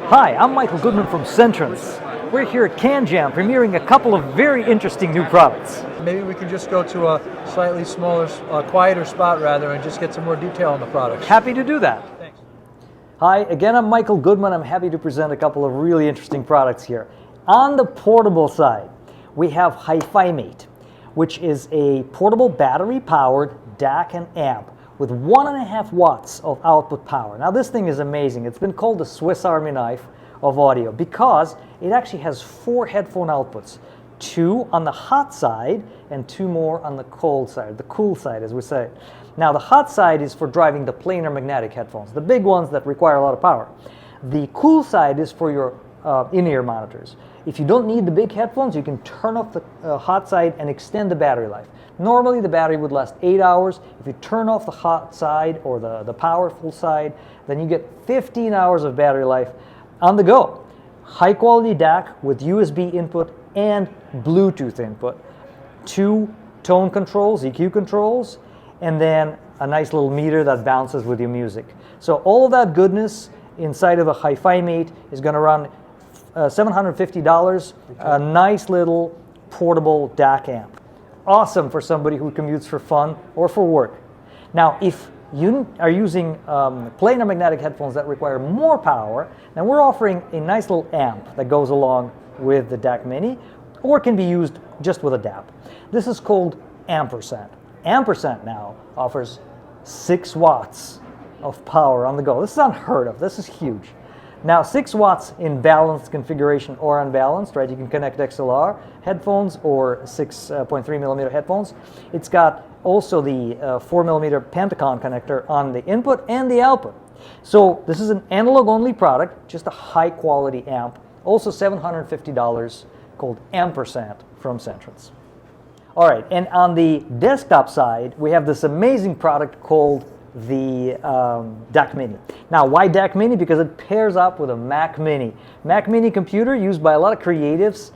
Hi, I'm Michael Goodman from CEntrance. We're here at CanJam premiering a couple of very interesting new products. Maybe we can just go to a slightly smaller, quieter spot rather, and just get some more detail on the products. Happy to do that. Thanks. Hi, again, I'm Michael Goodman. I'm happy to present a couple of really interesting products here. On the portable side, we have HiFiMan, which is a portable battery-powered DAC and amp with 1.5 watts of output power. Now this thing is amazing. It's been called the Swiss Army knife of audio because it actually has 4 headphone outputs, 2 on the hot side and 2 more on the cold side, the cool side as we say. Now the hot side is for driving the planar magnetic headphones, the big ones that require a lot of power. The cool side is for your in-ear monitors. If you don't need the big headphones, you can turn off the hot side and extend the battery life. Normally the battery would last 8 hours. If you turn off the hot side or the powerful side, then you get 15 hours of battery life on the go. High quality DAC with USB input and Bluetooth input. 2 tone controls, EQ controls, and then a nice little meter that bounces with your music. So all of that goodness inside of a HiFiMan is going to run $750, a nice little portable DAC amp. Awesome for somebody who commutes for fun or for work. Now, if you are using planar magnetic headphones that require more power, then we're offering a nice little amp that goes along with the DAC Mini, or can be used just with a DAP. This is called Ampersand. Ampersand now offers 6 watts of power on the go. This is unheard of. This is huge. Now 6 watts in balanced configuration or unbalanced, right? You can connect XLR headphones or 6.3 millimeter headphones. It's got also the 4 millimeter Pentacon connector on the input and the output. So this is an analog only product, just a high quality amp. Also $750, called Ampersand from CEntrance. All right, and on the desktop side, we have this amazing product called the DAC Mini. Now, why DAC Mini? Because it pairs up with a Mac Mini. Mac Mini computer used by a lot of creatives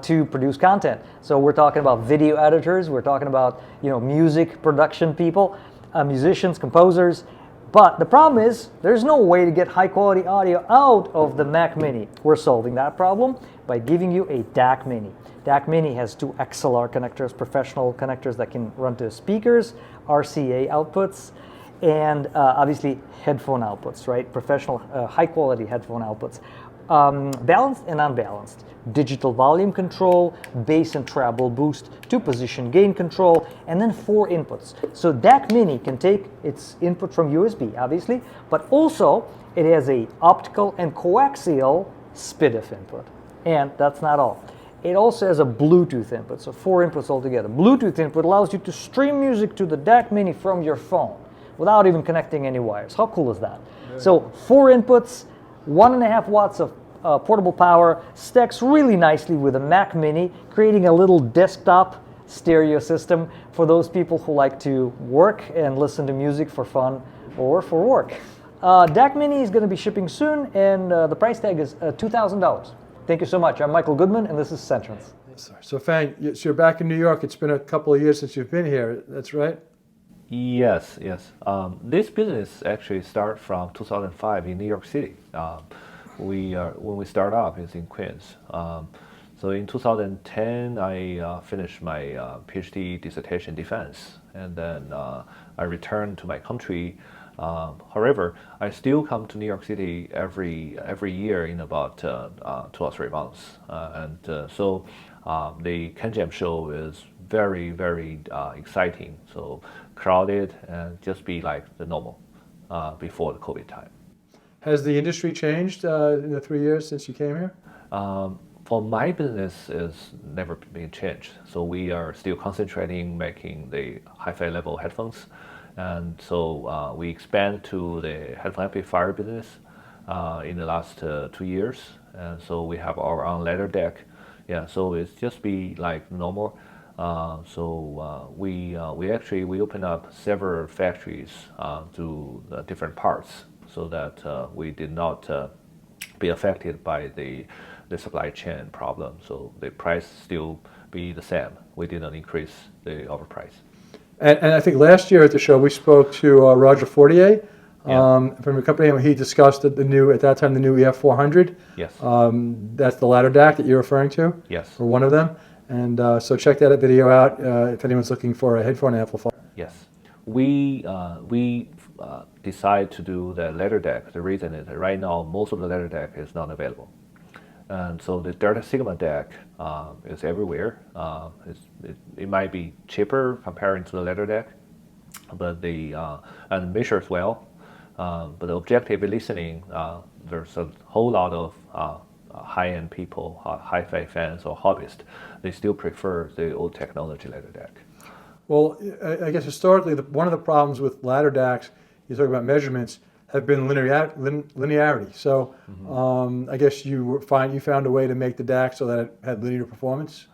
to produce content. So we're talking about video editors, we're talking about music production people, musicians, composers. But the problem is there's no way to get high quality audio out of the Mac Mini. We're solving that problem by giving you a DAC Mini. DAC Mini has 2 XLR connectors, professional connectors that can run to speakers, RCA outputs, and obviously headphone outputs, right? Professional, high-quality headphone outputs. Balanced and unbalanced. Digital volume control, bass and treble boost, 2-position gain control, and then 4 inputs. So DAC Mini can take its input from USB, obviously, but also it has a optical and coaxial SPDIF input. And that's not all. It also has a Bluetooth input, so 4 inputs altogether. Bluetooth input allows you to stream music to the DAC Mini from your phone without even connecting any wires. How cool is that? So 4 inputs, 1.5 watts of portable power, stacks really nicely with a Mac Mini, creating a little desktop stereo system for those people who like to work and listen to music for fun or for work. DAC Mini is going to be shipping soon, and the price tag is $2,000. Thank you so much. I'm Michael Goodman, and this is CEntrance. So Fang, so you're back in New York. It's been a couple of years since you've been here. That's right? Yes. This business actually started from 2005 in New York City. When we started up, it's in Queens. So in 2010, I finished my PhD dissertation defense, and then I returned to my country. However, I still come to New York City every year in about 2 or 3 months, so the CanJam show is very, very exciting. So crowded and just be like the normal before the COVID time. Has the industry changed in the 3 years since you came here? For my business, it's never been changed. So we are still concentrating making the hi-fi level headphones. And so we expand to the headphone amplifier business in the last 2 years. And so we have our own ladder deck. Yeah, so it's just be like normal. We open up several factories to different parts so that we did not be affected by the supply chain problem. So the price still be the same. We didn't increase the overprice. And I think last year at the show we spoke to Roger Fortier from a company, he discussed at that time, the new EF400. Yes. That's the ladder DAC that you're referring to? Yes. Or one of them? And so check that video out if anyone's looking for a headphone amplifier. Yes. We decide to do the ladder DAC. The reason is that right now most of the ladder DAC is not available. And so the Delta Sigma DAC is everywhere. It might be cheaper comparing to the ladder DAC, but and measures well. But the objective listening, there's a whole lot of high-end people, hi-fi fans or hobbyists. They still prefer the old technology ladder DAC. Well, I guess historically, one of the problems with ladder DACs, you talk about measurements, have been linearity. So I guess you found a way to make the DAC so that it had linear performance?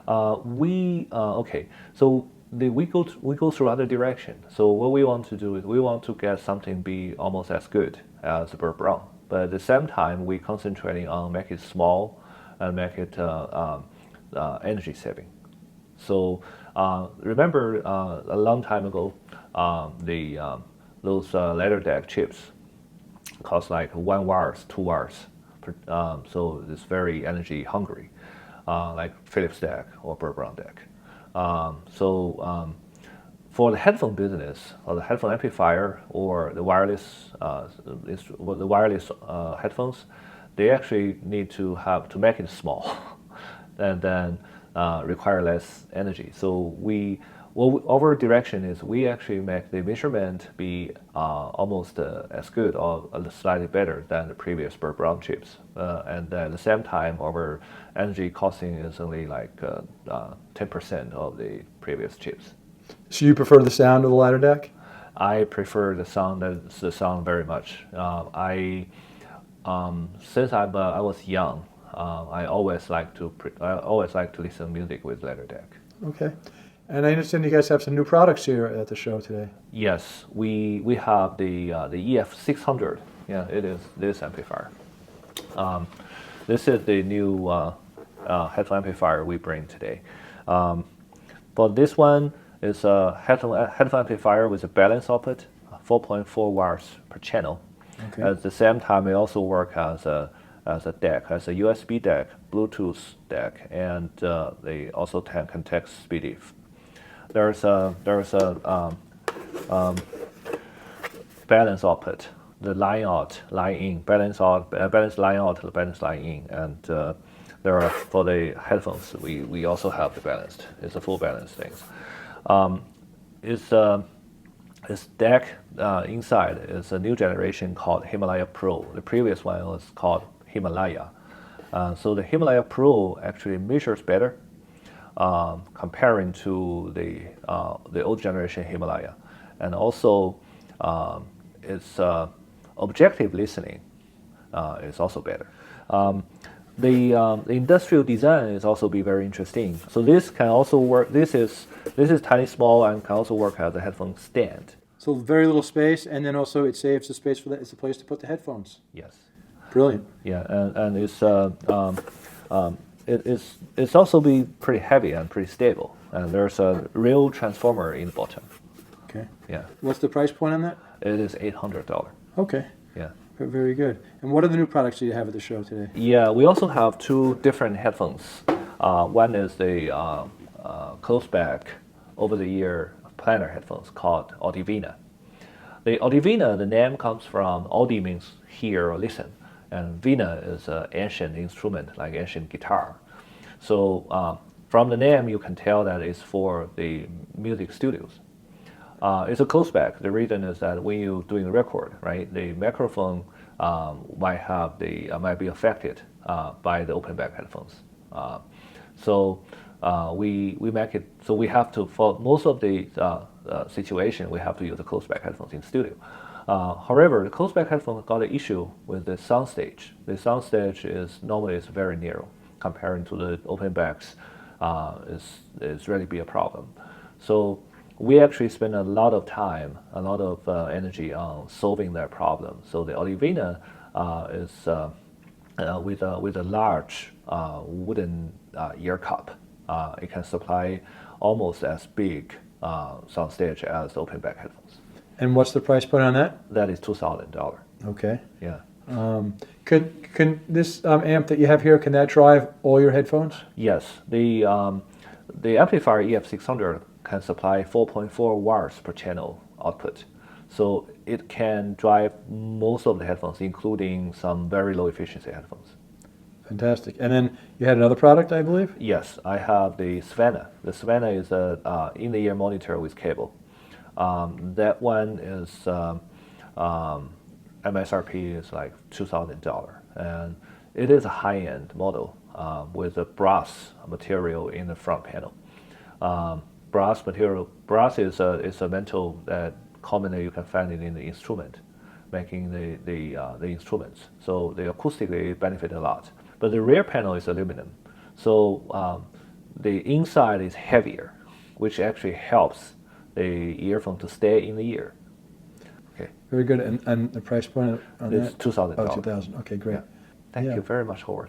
Okay. So we go through other direction. So what we want to do is we want to get something be almost as good as the Burr Brown, but at the same time we concentrating on make it small and make it energy saving. So remember a long time ago, those ladder DAC chips cost like 1 watts, 2 watts, so it's very energy hungry, like Philips DAC or Burr Brown DAC. For the headphone business or the headphone amplifier or the wireless headphones, they actually need to make it small, and then require less energy. So our direction is we actually make the measurement be almost as good or slightly better than the previous Burr Brown chips, and at the same time our energy costing is only like 10% of the previous chips. So you prefer the sound of the ladder DAC? I prefer the sound very much. Since I was young, I always like to listen to music with ladder DAC. Okay. And I understand you guys have some new products here at the show today. Yes, we have the EF600. Yeah, it is this amplifier. This is the new headphone amplifier we bring today. But this one is a headphone amplifier with a balance output, 4.4 watts per channel. Okay. At the same time, it also works as a DAC, as a USB DAC, Bluetooth DAC, and they also can take SPDIF. There's a balance output, the line out, line in, balance out, balance line out, balance line in, and there are for the headphones we also have the balanced. It's a full balance things. It's DAC inside is a new generation called Himalaya Pro. The previous one was called Himalaya. So the Himalaya Pro actually measures better comparing to the old generation Himalaya, and also its objective listening is also better. The industrial design is also be very interesting. So this can also work. This is tiny, small, and can also work as a headphone stand. So very little space, and then also it saves the space for that. It's a place to put the headphones. Yes. Brilliant. Yeah, and it's also be pretty heavy and pretty stable. And there's a real transformer in the bottom. Okay. Yeah. What's the price point on that? It is $800. Okay. Yeah. Very good. And what are the new products that you have at the show today? Yeah, we also have two different headphones. One is the closed back over-the-ear planar headphones called audiophile. The audiophile, the name comes from audi means hear or listen, and vina is an ancient instrument like ancient guitar. So from the name you can tell that it's for the music studios. It's a close back. The reason is that when you're doing a record, right, the microphone might be affected by the open back headphones. So we make it so we have to, for most of the situation, we have to use the closed back headphones in the studio. However, the closed back headphones got an issue with the soundstage. The soundstage is normally very narrow comparing to the open backs. Is really be a problem. So we actually spend a lot of time, a lot of energy on solving that problem. So the audiophile is with a large wooden ear cup. It can supply almost as big soundstage as open back headphones. And what's the price point on that? That is $2,000. Okay. Yeah. Can this amp that you have here, can that drive all your headphones? Yes. The amplifier EF600 can supply 4.4 watts per channel output. So it can drive most of the headphones, including some very low efficiency headphones. Fantastic. And then you had another product, I believe? Yes, I have the Savannah. The Savannah is a in-the-ear monitor with cable. That one is MSRP is like $2,000, and it is a high-end model with a brass material in the front panel. Brass is a metal that commonly you can find it in the instrument, making the instruments. So they acoustically benefit a lot. But the rear panel is aluminum, so the inside is heavier, which actually helps the earphone to stay in the ear. Okay. Very good. And the price point on It's that? $2,000. Oh, 2000. Okay, great. Yeah. Thank you very much, Howard.